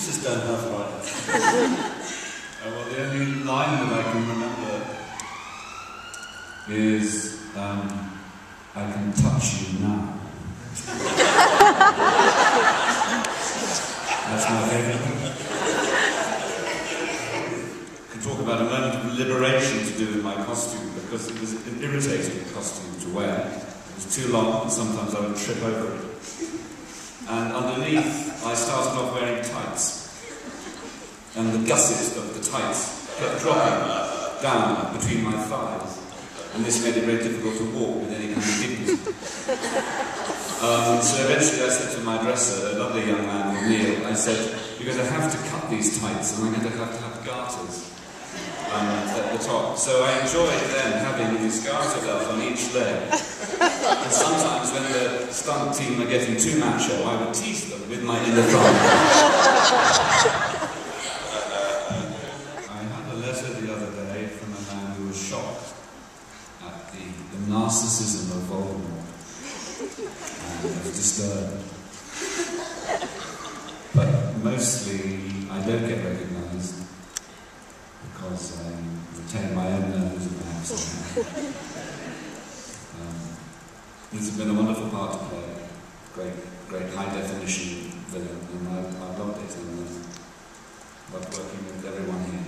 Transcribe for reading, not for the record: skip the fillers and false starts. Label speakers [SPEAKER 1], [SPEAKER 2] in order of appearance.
[SPEAKER 1] just don't have arthritis. Well, the only line that I can remember is, I can touch you now. That's my favourite. I can talk about a moment of liberation to do with my costume, because it was an irritating costume to wear. It was too long, and sometimes I would trip over it. And underneath, I started off wearing tights. And the gusset of the tights kept dropping down between my thighs. And this made it very difficult to walk with any kind of dignity. So eventually I said to my dresser, a lovely young man called Neil, I said, because I have to cut these tights and I'm going to have garters at the top. So I enjoyed then having these garter belts on each leg. And sometimes when the stunt team were getting too macho, I would tease them with my inner thigh. I had a letter the other day from a man who was shocked at the narcissism of Voldemort. And was disturbed. But mostly, I don't get recognised because I retain my own nerves and perhaps this has been a wonderful part to play. Great high-definition villain, and I loved it, and loved working with everyone here.